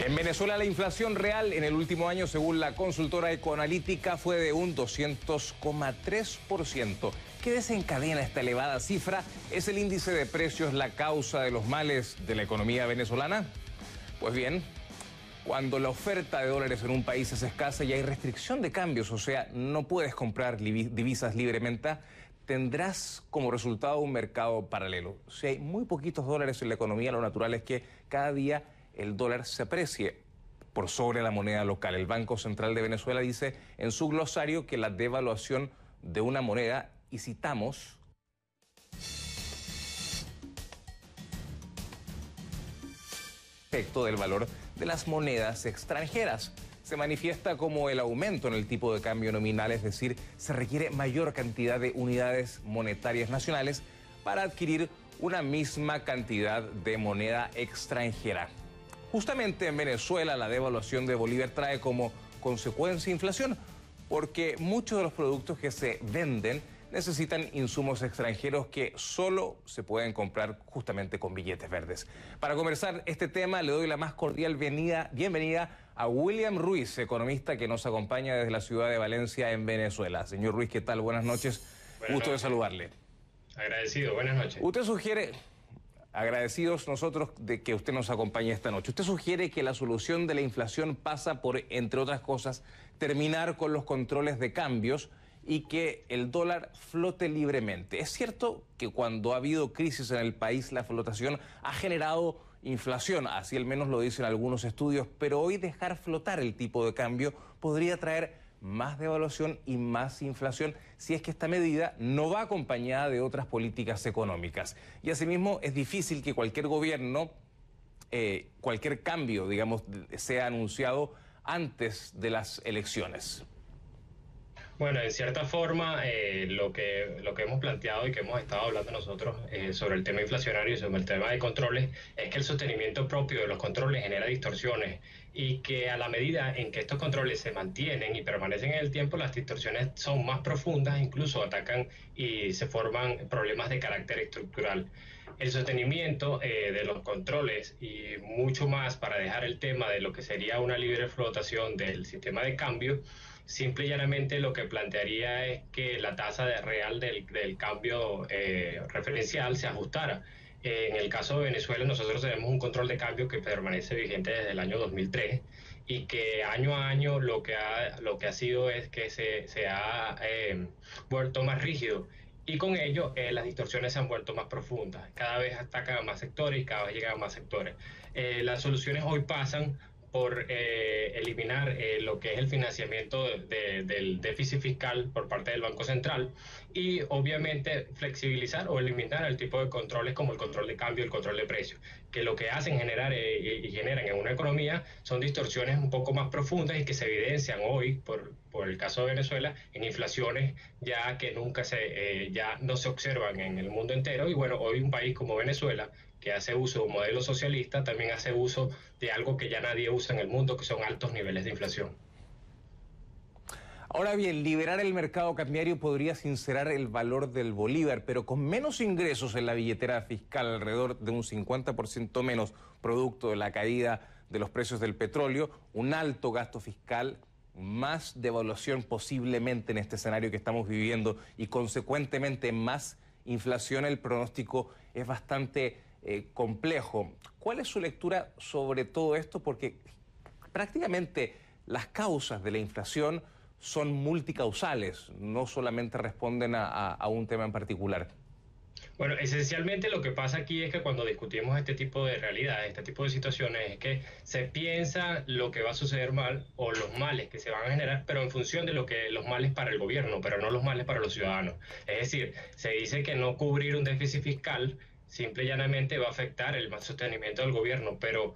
En Venezuela la inflación real en el último año, según la consultora ecoanalítica, fue de un 200,3%. ¿Qué desencadena esta elevada cifra? ¿Es el índice de precios la causa de los males de la economía venezolana? Pues bien, cuando la oferta de dólares en un país es escasa y hay restricción de cambios, o sea, no puedes comprar divisas libremente, tendrás como resultado un mercado paralelo. Si hay muy poquitos dólares en la economía, lo natural es que cada día el dólar se aprecie por sobre la moneda local. El Banco Central de Venezuela dice en su glosario que la devaluación de una moneda, y citamos, efecto del valor de las monedas extranjeras. Se manifiesta como el aumento en el tipo de cambio nominal, es decir, se requiere mayor cantidad de unidades monetarias nacionales para adquirir una misma cantidad de moneda extranjera. Justamente en Venezuela la devaluación de Bolívar trae como consecuencia inflación, porque muchos de los productos que se venden necesitan insumos extranjeros que solo se pueden comprar justamente con billetes verdes. Para conversar este tema le doy la más cordial bienvenida a William Ruiz, economista que nos acompaña desde la ciudad de Valencia en Venezuela. Señor Ruiz, ¿qué tal? Buenas noches. Gusto de saludarle. Agradecido, buenas noches. Usted sugiere... Agradecidos nosotros de que usted nos acompañe esta noche. Usted sugiere que la solución de la inflación pasa por, entre otras cosas, terminar con los controles de cambios y que el dólar flote libremente. Es cierto que cuando ha habido crisis en el país, la flotación ha generado inflación, así al menos lo dicen algunos estudios, pero hoy dejar flotar el tipo de cambio podría traer más devaluación y más inflación si es que esta medida no va acompañada de otras políticas económicas. Y asimismo es difícil que cualquier gobierno, cualquier cambio, digamos, sea anunciado antes de las elecciones. Bueno, en cierta forma, lo que hemos planteado y que hemos estado hablando nosotros sobre el tema inflacionario y sobre el tema de controles es que el sostenimiento propio de los controles genera distorsiones y que a la medida en que estos controles se mantienen y permanecen en el tiempo, las distorsiones son más profundas, incluso atacan y se forman problemas de carácter estructural. El sostenimiento de los controles y mucho más para dejar el tema de lo que sería una libre flotación del sistema de cambio, simple y llanamente lo que plantearía es que la tasa real del cambio referencial se ajustara. En el caso de Venezuela, nosotros tenemos un control de cambio que permanece vigente desde el año 2003 y que año a año lo que ha sido es que se ha vuelto más rígido. Y con ello las distorsiones se han vuelto más profundas. Cada vez atacan a más sectores y cada vez llegan a más sectores. Las soluciones hoy pasan por eliminar lo que es el financiamiento del déficit fiscal por parte del Banco Central y obviamente flexibilizar o eliminar el tipo de controles como el control de cambio y el control de precios, que lo que hacen generar y generan en una economía son distorsiones un poco más profundas y que se evidencian hoy por el caso de Venezuela en inflaciones ya que nunca ya no se observan en el mundo entero. Y bueno, hoy un país como Venezuela, que hace uso de un modelo socialista, también hace uso de algo que ya nadie usa en el mundo, que son altos niveles de inflación. Ahora bien, liberar el mercado cambiario podría sincerar el valor del bolívar, pero con menos ingresos en la billetera fiscal, alrededor de un 50% menos producto de la caída de los precios del petróleo, un alto gasto fiscal, más devaluación posiblemente en este escenario que estamos viviendo y consecuentemente más inflación, el pronóstico es bastante complejo. ¿Cuál es su lectura sobre todo esto? Porque prácticamente las causas de la inflación son multicausales, no solamente responden a un tema en particular. Bueno, esencialmente lo que pasa aquí es que cuando discutimos este tipo de realidades, este tipo de situaciones, es que se piensa lo que va a suceder mal o los males que se van a generar, pero en función de los males para el gobierno, pero no los males para los ciudadanos. Es decir, se dice que no cubrir un déficit fiscal simple y llanamente va a afectar el sostenimiento del gobierno, pero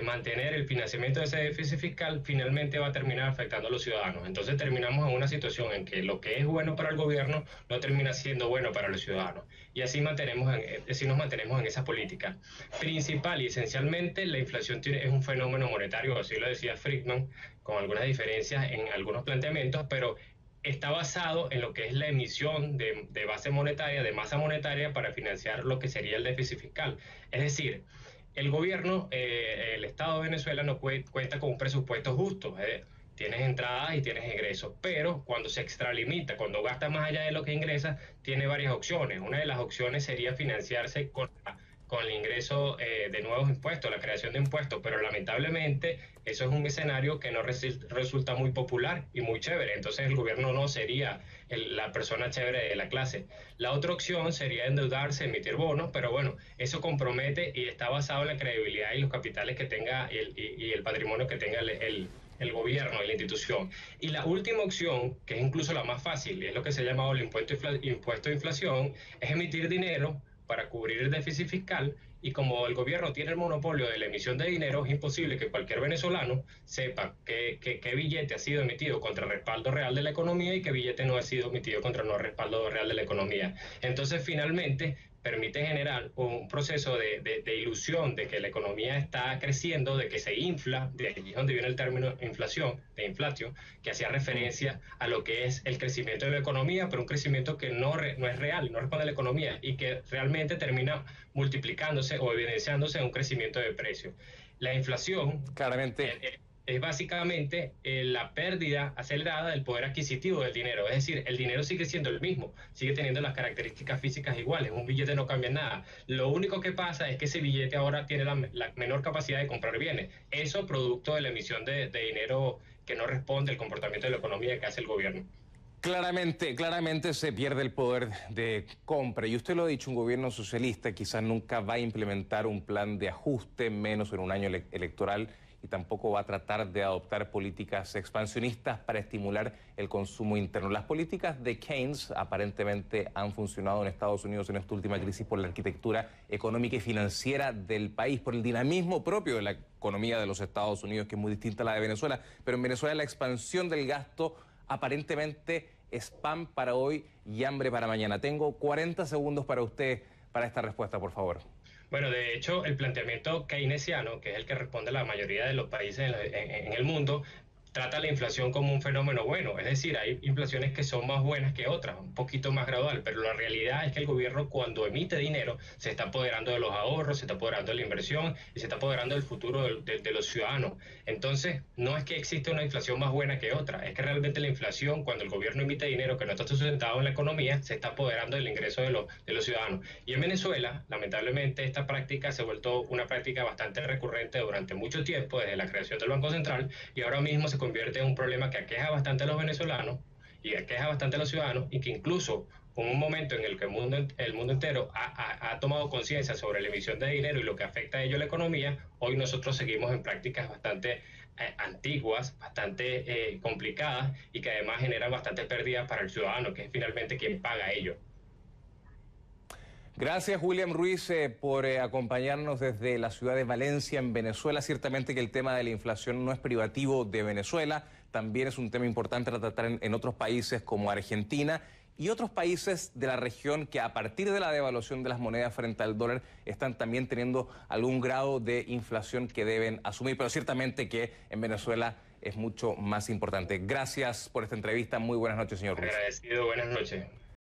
mantener el financiamiento de ese déficit fiscal finalmente va a terminar afectando a los ciudadanos. Entonces terminamos en una situación en que lo que es bueno para el gobierno no termina siendo bueno para los ciudadanos. Y así nos mantenemos en esa política. Principal y esencialmente la inflación es un fenómeno monetario, así lo decía Friedman, con algunas diferencias en algunos planteamientos, pero está basado en lo que es la emisión de base monetaria, de masa monetaria para financiar lo que sería el déficit fiscal. Es decir, el gobierno, el Estado de Venezuela no cuenta con un presupuesto justo. Tienes entradas y tienes ingresos, pero cuando se extralimita, cuando gasta más allá de lo que ingresa, tiene varias opciones. Una de las opciones sería financiarse con el ingreso de nuevos impuestos, la creación de impuestos, pero lamentablemente eso es un escenario que no resulta muy popular y muy chévere, entonces el gobierno no sería la persona chévere de la clase. La otra opción sería endeudarse, emitir bonos, pero bueno, eso compromete y está basado en la credibilidad y los capitales que tenga y el patrimonio que tenga el gobierno y la institución. Y la última opción, que es incluso la más fácil, y es lo que se ha llamado el impuesto de inflación, es emitir dinero para cubrir el déficit fiscal, y como el gobierno tiene el monopolio de la emisión de dinero, es imposible que cualquier venezolano sepa qué billete ha sido emitido contra el respaldo real de la economía y qué billete no ha sido emitido contra el no respaldo real de la economía. Entonces, finalmente, permite generar un proceso de ilusión de que la economía está creciendo, de que se infla, de allí es donde viene el término inflación, de inflatio, que hacía referencia a lo que es el crecimiento de la economía, pero un crecimiento que no es real, no responde a la economía y que realmente termina multiplicándose o evidenciándose en un crecimiento de precios. La inflación Claramente. Es básicamente la pérdida acelerada del poder adquisitivo del dinero. Es decir, el dinero sigue siendo el mismo, sigue teniendo las características físicas iguales, un billete no cambia nada. Lo único que pasa es que ese billete ahora tiene la menor capacidad de comprar bienes. Eso producto de la emisión de dinero que no responde al comportamiento de la economía que hace el gobierno. Claramente se pierde el poder de compra. Y usted lo ha dicho, un gobierno socialista quizás nunca va a implementar un plan de ajuste, menos en un año electoral, y tampoco va a tratar de adoptar políticas expansionistas para estimular el consumo interno. Las políticas de Keynes aparentemente han funcionado en Estados Unidos en esta última crisis por la arquitectura económica y financiera del país, por el dinamismo propio de la economía de los Estados Unidos, que es muy distinta a la de Venezuela. Pero en Venezuela la expansión del gasto aparentemente es pan para hoy y hambre para mañana. Tengo 40 segundos para usted, para esta respuesta, por favor. Bueno, de hecho, el planteamiento keynesiano, que es el que responde a la mayoría de los países en el mundo, trata la inflación como un fenómeno bueno. Es decir, hay inflaciones que son más buenas que otras, un poquito más gradual, pero la realidad es que el gobierno, cuando emite dinero, se está apoderando de los ahorros, se está apoderando de la inversión y se está apoderando del futuro de los ciudadanos. Entonces, no es que exista una inflación más buena que otra, es que realmente la inflación, cuando el gobierno emite dinero que no está sustentado en la economía, se está apoderando del ingreso de los ciudadanos. Y en Venezuela, lamentablemente, esta práctica se ha vuelto una práctica bastante recurrente durante mucho tiempo, desde la creación del Banco Central, y ahora mismo se convierte en un problema que aqueja bastante a los venezolanos y aqueja bastante a los ciudadanos, y que incluso con un momento en el que el mundo entero ha tomado conciencia sobre la emisión de dinero y lo que afecta a ello a la economía, hoy nosotros seguimos en prácticas bastante antiguas, bastante complicadas, y que además generan bastante pérdida para el ciudadano, que es finalmente quien paga ello. Gracias, William Ruiz, por acompañarnos desde la ciudad de Valencia, en Venezuela. Ciertamente que el tema de la inflación no es privativo de Venezuela, también es un tema importante a tratar en otros países como Argentina y otros países de la región que, a partir de la devaluación de las monedas frente al dólar, están también teniendo algún grado de inflación que deben asumir, pero ciertamente que en Venezuela es mucho más importante. Gracias por esta entrevista. Muy buenas noches, señor Ruiz. Agradecido, buenas noches.